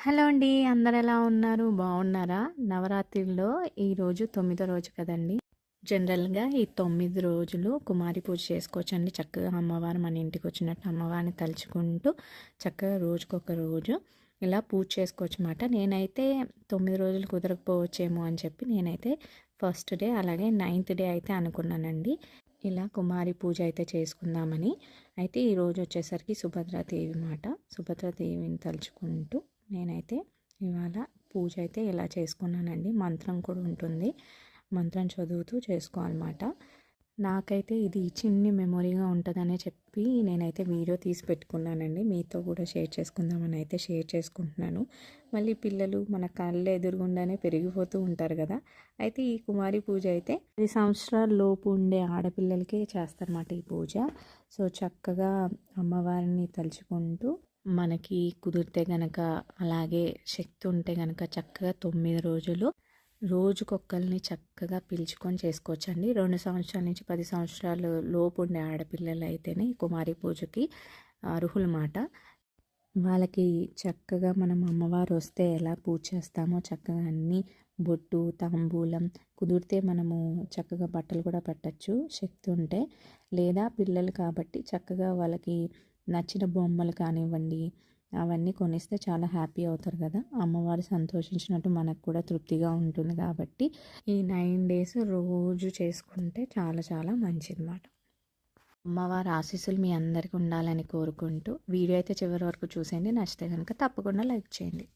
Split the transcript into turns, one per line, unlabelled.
Hello అండి. అందరూ ఎలా ఉన్నారు? బాగున్నారా? నవరాత్రిలో ఈరోజు 9వ రోజు కదండీ! జనరల్‌గా ఈ 9 రోజులు కుమారి పూజ చేసుకోవచ్చండి. చక్కగా అమ్మవారు మన ఇంటికొచ్చినట్టు అమ్మవారిని తలుచుకుంటూ చక్కగా రోజుకొక రోజు ఇలా పూజ చేసుకోవచ్చమాట. నేనైతే 9 రోజులు కుదరకపోవచ్చేమో అని చెప్పి నేనైతే ఫస్ట్ డే అలాగే 9th డే అయితే అనుకున్నానండి. ఇలా కుమారి పూజ అయితే చేసుకుందామని. అయితే ఈరోజు వచ్చేసరికి సుభద్రాదేవి మాట. సుభద్రాదేవిని తలుచుకుంటూ నేనైతే ఇవాళ పూజ అయితే ఇలా చేసుకున్నానండి. మంత్రం కూడా ఉంటుంది. మంత్రం చదువుతూ చేసుకోవాలన్నమాట. నాకైతే ఇది చిన్ని మెమొరీగా ఉంటుందనే చెప్పి నేనైతే వీడియో తీసి పెట్టుకున్నానండి. మీతో కూడా షేర్ చేసుకుందామని అయితే షేర్ చేసుకుంటున్నాను. మళ్ళీ పిల్లలు మన కళ్ళ ఎదురుగుండానే పెరిగిపోతూ ఉంటారు కదా. అయితే ఈ కుమారి పూజ అయితే 10 సంవత్సరాల లోపు ఉండే ఆడపిల్లలకే చేస్తారన్నమాట ఈ పూజ. సో చక్కగా అమ్మవారిని తలుచుకుంటూ మనకి కుదిరితే గనక అలాగే శక్తి ఉంటే గనక చక్కగా 9 రోజులు రోజుకొక్కరిని చక్కగా పిలుచుకొని చేసుకోవచ్చండి. 2 సంవత్సరాల నుంచి 10 సంవత్సరాలు లోపు ఉండే ఆడపిల్లలు అయితేనే ఈ కుమారి పూజకి అర్హులమాట. వాళ్ళకి చక్కగా మనం అమ్మవారు వస్తే ఎలా పూజ చేస్తామో చక్కగా అన్నీ బొట్టు, తాంబూలం కుదిరితే మనము చక్కగా బట్టలు కూడా పెట్టచ్చు శక్తి ఉంటే. లేదా పిల్లలు కాబట్టి చక్కగా వాళ్ళకి నచ్చిన బొమ్మలు కానివ్వండి అవన్నీ కొనిస్తే చాలా హ్యాపీ అవుతారు కదా. అమ్మవారు సంతోషించినట్టు మనకు కూడా తృప్తిగా ఉంటుంది కాబట్టి ఈ 9 డేస్ రోజు చేసుకుంటే చాలా చాలా మంచిదన్నమాట. అమ్మవారి ఆశీస్సులు మీ అందరికీ ఉండాలని కోరుకుంటూ వీడియో అయితే చివరి వరకు చూసేయండి. నచ్చితే కనుక తప్పకుండా లైక్ చేయండి.